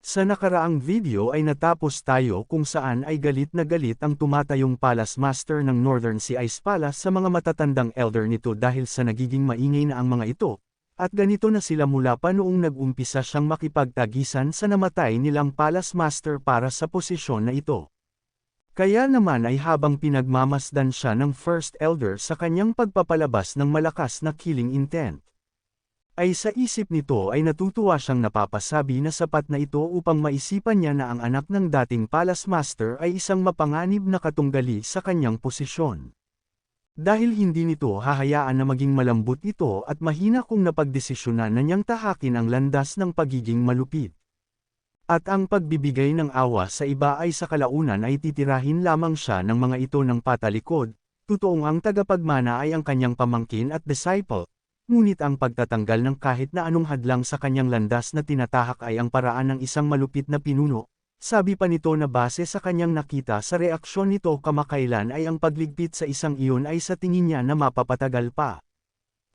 Sa nakaraang video ay natapos tayo kung saan ay galit na galit ang tumatayong Palace Master ng Northern Sea Ice Palace sa mga matatandang elder nito dahil sa nagiging maingay na ang mga ito, at ganito na sila mula pa noong nag-umpisa siyang makipagtagisan sa namatay nilang Palace Master para sa posisyon na ito. Kaya naman ay habang pinagmamasdan siya ng First Elder sa kanyang pagpapalabas ng malakas na killing intent, ay sa isip nito ay natutuwa siyang napapasabi na sapat na ito upang maisipan niya na ang anak ng dating Palace Master ay isang mapanganib na katunggali sa kanyang posisyon. Dahil hindi nito hahayaan na maging malambot ito at mahina kung napagdesisyonan na niyang tahakin ang landas ng pagiging malupit. At ang pagbibigay ng awa sa iba ay sa kalaunan ay titirahin lamang siya ng mga ito ng patalikod, totoong ang tagapagmana ay ang kanyang pamangkin at disciple. Ngunit ang pagtatanggal ng kahit na anong hadlang sa kanyang landas na tinatahak ay ang paraan ng isang malupit na pinuno. Sabi pa nito na base sa kanyang nakita sa reaksyon nito kamakailan ay ang pagligpit sa isang iyon ay sa tingin niya na mapapatagal pa.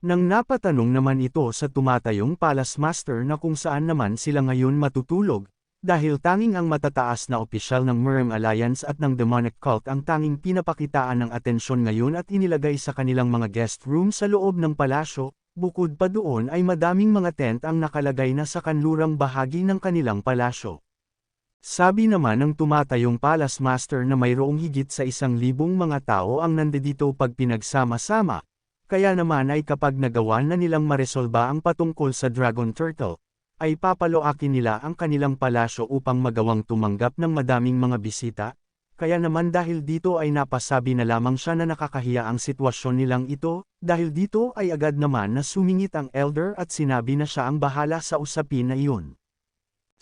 Nang napatanong naman ito sa tumatayong Palace Master na kung saan naman sila ngayon matutulog, dahil tanging ang matataas na opisyal ng Murem Alliance at ng Demonic Cult ang tanging pinapakitaan ng atensyon ngayon at inilagay sa kanilang mga guest room sa loob ng palasyo, bukod pa doon ay madaming mga tent ang nakalagay na sa kanlurang bahagi ng kanilang palasyo. Sabi naman ng tumatayong Palace Master na mayroong higit sa 1,000 mga tao ang nandito pag pinagsama-sama, kaya naman ay kapag nagawa na nilang maresolba ang patungkol sa Dragon Turtle, ay papaloakin nila ang kanilang palasyo upang magawang tumanggap ng madaming mga bisita, kaya naman dahil dito ay napasabi na lamang siya na nakakahiya ang sitwasyon nilang ito, dahil dito ay agad naman na sumingit ang elder at sinabi na siya ang bahala sa usapin na iyon.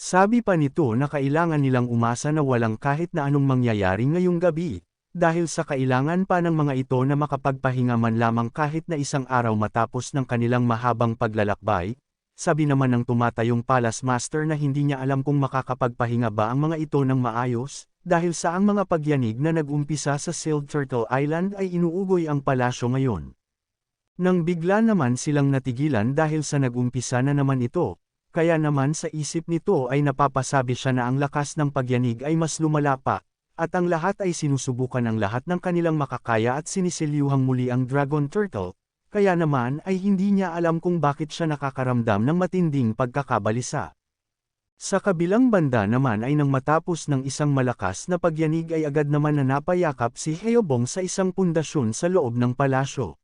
Sabi pa nito na kailangan nilang umasa na walang kahit na anong mangyayari ngayong gabi, dahil sa kailangan pa ng mga ito na makapagpahinga man lamang kahit na isang araw matapos ng kanilang mahabang paglalakbay. Sabi naman ng tumatayong Palace Master na hindi niya alam kung makakapagpahinga ba ang mga ito ng maayos, dahil sa ang mga pagyanig na nag-umpisa sa Sealed Turtle Island ay inuugoy ang palasyo ngayon. Nang bigla naman silang natigilan dahil sa nag-umpisa na naman ito, kaya naman sa isip nito ay napapasabi siya na ang lakas ng pagyanig ay mas lumala pa, at ang lahat ay sinusubukan ang lahat ng kanilang makakaya at siniselyuhang muli ang Dragon Turtle. Kaya naman ay hindi niya alam kung bakit siya nakakaramdam ng matinding pagkakabalisa. Sa kabilang banda naman ay nang matapos ng isang malakas na pagyanig ay agad naman na napayakap si Heobong sa isang pundasyon sa loob ng palasyo.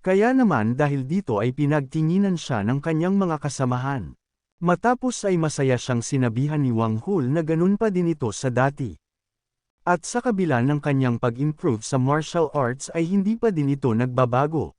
Kaya naman dahil dito ay pinagtinginan siya ng kanyang mga kasamahan. Matapos ay masaya siyang sinabihan ni Wang Hul na ganun pa din ito sa dati. At sa kabila ng kanyang pag-improve sa martial arts ay hindi pa din ito nagbabago.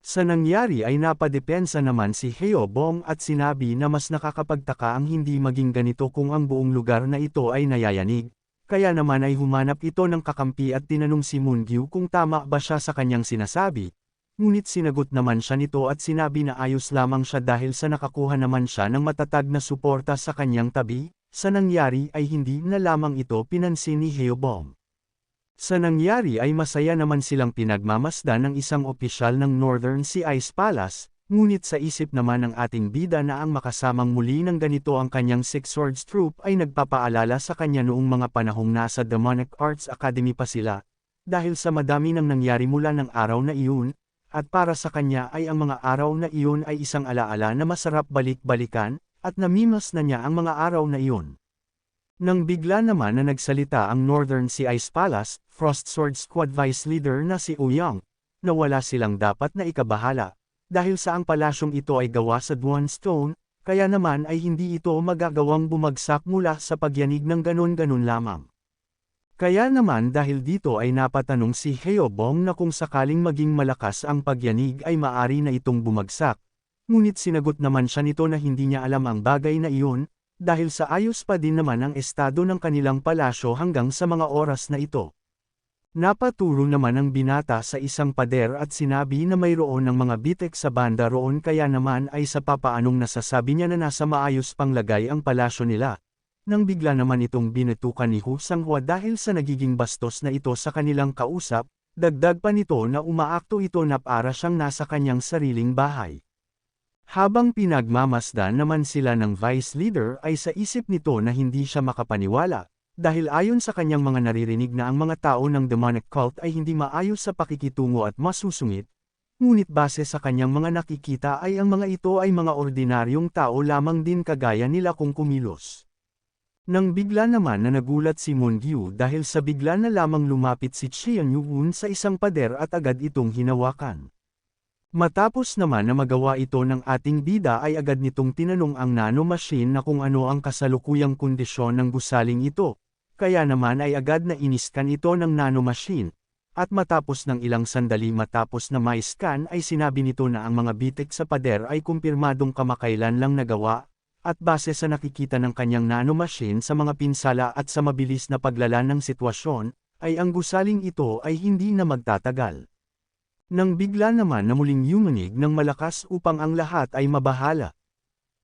Sa nangyari ay napadepensa naman si Heobong at sinabi na mas nakakapagtaka ang hindi maging ganito kung ang buong lugar na ito ay nayayanig, kaya naman ay humanap ito ng kakampi at tinanong si Moongyu kung tama ba siya sa kanyang sinasabi, ngunit sinagot naman siya nito at sinabi na ayos lamang siya dahil sa nakakuha naman siya ng matatag na suporta sa kanyang tabi. Sa nangyari ay hindi na lamang ito pinansin ni Heobong. Sa nangyari ay masaya naman silang pinagmamasdan ng isang opisyal ng Northern Sea Ice Palace, ngunit sa isip naman ng ating bida na ang makasamang muli ng ganito ang kanyang Six Swords Troop ay nagpapaalala sa kanya noong mga panahong nasa Demonic Arts Academy pa sila, dahil sa madami nang nangyari mula ng araw na iyon, at para sa kanya ay ang mga araw na iyon ay isang alaala na masarap balik-balikan, at namimiss na niya ang mga araw na iyon. Nang bigla naman na nagsalita ang Northern Sea Ice Palace, Frost Sword Squad Vice Leader na si Ouyang, na wala silang dapat na ikabahala, dahil sa ang palasyong ito ay gawa sa Dwan Stone, kaya naman ay hindi ito magagawang bumagsak mula sa pagyanig ng ganon-ganon lamang. Kaya naman dahil dito ay napatanong si Heobong na kung sakaling maging malakas ang pagyanig ay maari na itong bumagsak, ngunit sinagot naman siya nito na hindi niya alam ang bagay na iyon, dahil sa ayos pa din naman ang estado ng kanilang palasyo hanggang sa mga oras na ito. Napaturo naman ang binata sa isang pader at sinabi na mayroon ng mga bitek sa banda roon kaya naman ay sa papaanong nasasabi niya na nasa maayos pang lagay ang palasyo nila. Nang bigla naman itong binetukan ni Hu Sanghua dahil sa nagiging bastos na ito sa kanilang kausap, dagdag pa nito na umaakto ito na para siyang nasa kanyang sariling bahay. Habang pinagmamasdan naman sila ng vice leader ay sa isip nito na hindi siya makapaniwala, dahil ayon sa kanyang mga naririnig na ang mga tao ng demonic cult ay hindi maayos sa pakikitungo at masusungit, ngunit base sa kanyang mga nakikita ay ang mga ito ay mga ordinaryong tao lamang din kagaya nila kung kumilos. Nang bigla naman na nagulat si Moon Gyu dahil sa bigla na lamang lumapit si Xian Yuun sa isang pader at agad itong hinawakan. Matapos naman na magawa ito ng ating bida ay agad nitong tinanong ang nanomachine na kung ano ang kasalukuyang kondisyon ng gusaling ito, kaya naman ay agad na iniskan ito ng nanomachine, at matapos ng ilang sandali matapos na ma-scan ay sinabi nito na ang mga bitik sa pader ay kumpirmadong kamakailan lang nagawa, at base sa nakikita ng kanyang nanomachine sa mga pinsala at sa mabilis na paglala ng sitwasyon, ay ang gusaling ito ay hindi na magtatagal. Nang bigla naman na muling yumanig ng malakas upang ang lahat ay mabahala.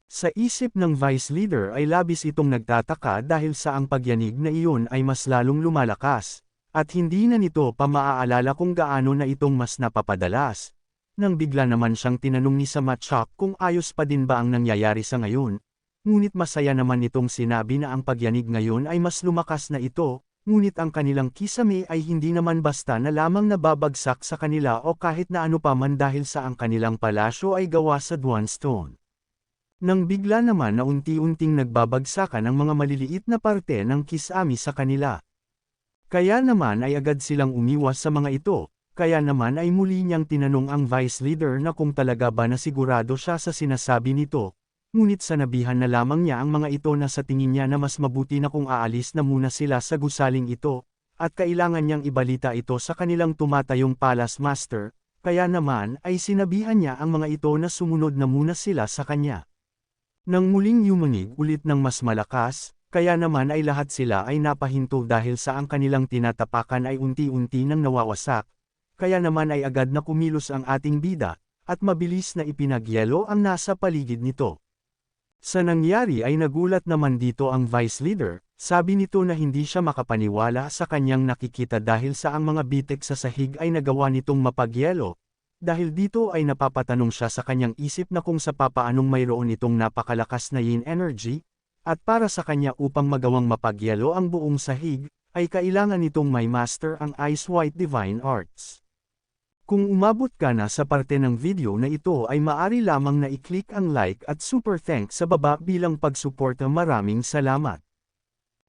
Sa isip ng vice leader ay labis itong nagtataka dahil sa ang pagyanig na iyon ay mas lalong lumalakas, at hindi na nito pa maaalala kung gaano na itong mas napapadalas. Nang bigla naman siyang tinanong ni Samachak kung ayos pa din ba ang nangyayari sa ngayon, ngunit masaya naman itong sinabi na ang pagyanig ngayon ay mas lumakas na ito, ngunit ang kanilang kisame ay hindi naman basta na lamang nababagsak sa kanila o kahit na ano pa man dahil sa ang kanilang palasyo ay gawa sa Duan Stone. Nang bigla naman na unti-unting nagbabagsakan ang mga maliliit na parte ng kisame sa kanila. Kaya naman ay agad silang umiwas sa mga ito, kaya naman ay muli niyang tinanong ang vice leader na kung talaga ba na sigurado siya sa sinasabi nito. Ngunit sanabihan na lamang niya ang mga ito na sa tingin niya na mas mabuti na kung aalis na muna sila sa gusaling ito, at kailangan niyang ibalita ito sa kanilang tumatayong Palace Master, kaya naman ay sinabihan niya ang mga ito na sumunod na muna sila sa kanya. Nang muling yumanig ulit ng mas malakas, kaya naman ay lahat sila ay napahinto dahil sa ang kanilang tinatapakan ay unti-unti nang nawawasak, kaya naman ay agad na kumilos ang ating bida, at mabilis na ipinagyelo ang nasa paligid nito. Sa nangyari ay nagulat naman dito ang vice leader, sabi nito na hindi siya makapaniwala sa kanyang nakikita dahil sa ang mga bitik sa sahig ay nagawa nitong mapagyelo, dahil dito ay napapatanong siya sa kanyang isip na kung sa papaanong mayroon itong napakalakas na yin energy, at para sa kanya upang magawang mapagyelo ang buong sahig, ay kailangan nitong may master ang Ice White Divine Arts. Kung umabot ka na sa parte ng video na ito ay maari lamang na i-click ang like at super thanks sa baba bilang pagsuporta. Maraming salamat.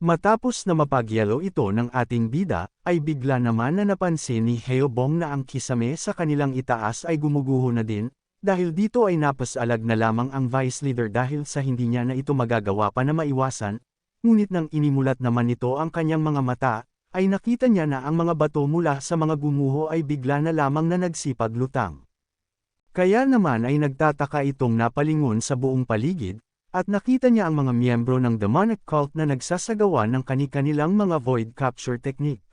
Matapos na mapagyelo ito ng ating bida, ay bigla naman na napansin ni Heobong na ang kisame sa kanilang itaas ay gumuguho na din, dahil dito ay napasalag na lamang ang vice leader dahil sa hindi niya na ito magagawa pa na maiwasan, ngunit nang inimulat naman nito ang kanyang mga mata, ay nakita niya na ang mga bato mula sa mga gumuho ay bigla na lamang na nagsipaglutang. Kaya naman ay nagtataka itong napalingon sa buong paligid, at nakita niya ang mga miyembro ng demonic cult na nagsasagawa ng kani-kanilang mga void capture technique.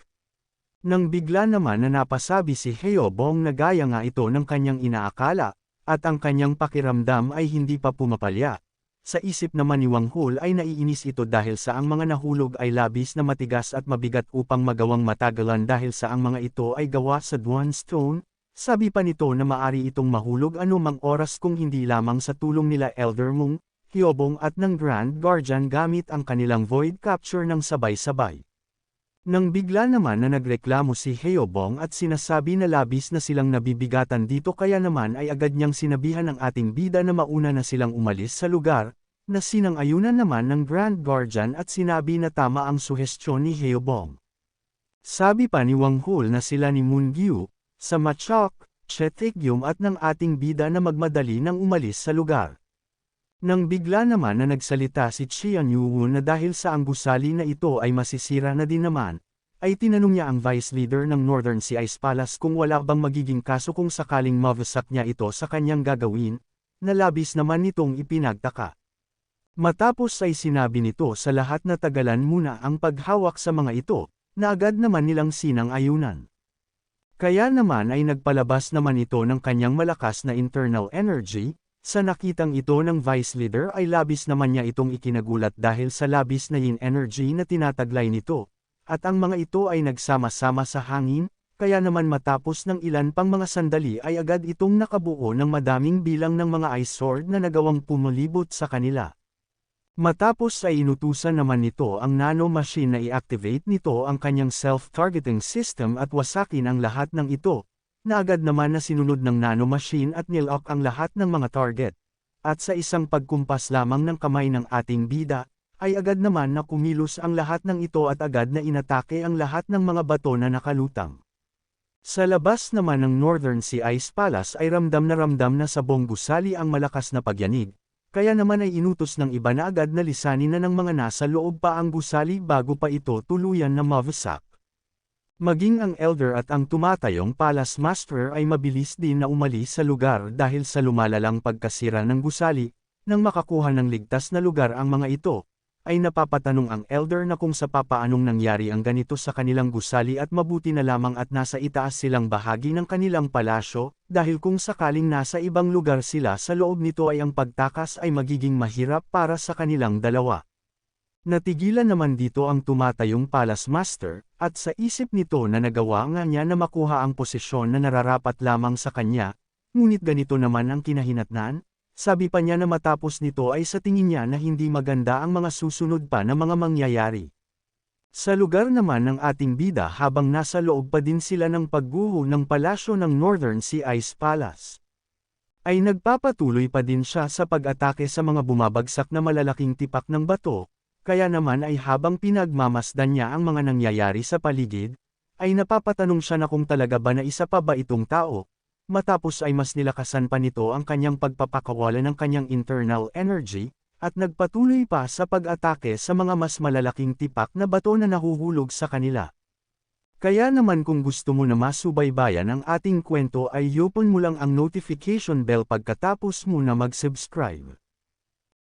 Nang bigla naman na napasabi si Heobong na gaya nga ito ng kanyang inaakala, at ang kanyang pakiramdam ay hindi pa pumapalya. Sa isip naman ni Wang Hul ay naiinis ito dahil sa ang mga nahulog ay labis na matigas at mabigat upang magawang matagalan dahil sa ang mga ito ay gawa sa Duan Stone. Sabi pa nito na maari itong mahulog anumang oras kung hindi lamang sa tulong nila Elder Mung, Heobong at ng Grand Guardian gamit ang kanilang void capture ng sabay-sabay. Nang bigla naman na nagreklamo si Heobong at sinasabi na labis na silang nabibigatan dito kaya naman ay agad niyang sinabihan ang ating bida na mauna na silang umalis sa lugar, na sinang-ayunan naman ng Grand Guardian at sinabi na tama ang suhestyon ni Heobong. Sabi pa ni Wang Hul na sila ni Moon Gyu, Samachak, Chetekyum at ng ating bida na magmadali nang umalis sa lugar. Nang bigla naman na nagsalita si Xian Yuun na dahil sa ang gusali na ito ay masisira na din naman, ay tinanong niya ang vice leader ng Northern Sea Ice Palace kung wala bang magiging kaso kung sakaling mawasak niya ito sa kanyang gagawin, na labis naman nitong ipinagtaka. Matapos ay sinabi nito sa lahat na tagalan muna ang paghawak sa mga ito, na agad naman nilang sinang-ayunan. Kaya naman ay nagpalabas naman ito ng kanyang malakas na internal energy. Sa nakitang ito ng vice leader ay labis naman niya itong ikinagulat dahil sa labis na yin energy na tinataglay nito, at ang mga ito ay nagsama-sama sa hangin, kaya naman matapos ng ilan pang mga sandali ay agad itong nakabuo ng madaming bilang ng mga ice sword na nagawang pumulibot sa kanila. Matapos ay inutusan naman nito ang nanomachine na i-activate nito ang kanyang self-targeting system at wasakin ang lahat ng ito, na agad naman na sinunod ng nanomachine at nilock ang lahat ng mga target. At sa isang pagkumpas lamang ng kamay ng ating bida, ay agad naman na kumilos ang lahat ng ito at agad na inatake ang lahat ng mga bato na nakalutang. Sa labas naman ng Northern Sea Ice Palace ay ramdam na sa buong gusali ang malakas na pagyanig, kaya naman ay inutos ng iba na agad na lisanin na ng mga nasa loob pa ang gusali bago pa ito tuluyan na mawasak. Maging ang Elder at ang tumatayong Palace Master ay mabilis din na umalis sa lugar dahil sa lumalalang pagkasira ng gusali. Nang makakuha ng ligtas na lugar ang mga ito, ay napapatanong ang Elder na kung sa papaanong nangyari ang ganito sa kanilang gusali at mabuti na lamang at nasa itaas silang bahagi ng kanilang palasyo, dahil kung sakaling nasa ibang lugar sila sa loob nito ay ang pagtakas ay magiging mahirap para sa kanilang dalawa. Natigilan naman dito ang tumatayong Palace Master, at sa isip nito na nagawa nga niya na makuha ang posisyon na nararapat lamang sa kanya, ngunit ganito naman ang kinahinatnan, sabi pa niya na matapos nito ay sa tingin niya na hindi maganda ang mga susunod pa na mga mangyayari. Sa lugar naman ng ating bida habang nasa loob pa din sila ng pagguho ng palasyo ng Northern Sea Ice Palace, ay nagpapatuloy pa din siya sa pag-atake sa mga bumabagsak na malalaking tipak ng bato. Kaya naman ay habang pinagmamasdan niya ang mga nangyayari sa paligid, ay napapatanong siya na kung talaga ba na isa pa ba itong tao, matapos ay mas nilakasan pa nito ang kanyang pagpapakawala ng kanyang internal energy, at nagpatuloy pa sa pag-atake sa mga mas malalaking tipak na bato na nahuhulog sa kanila. Kaya naman kung gusto mo na masubaybayan ang ating kwento ay i-open mo lang ang notification bell pagkatapos mo na mag-subscribe.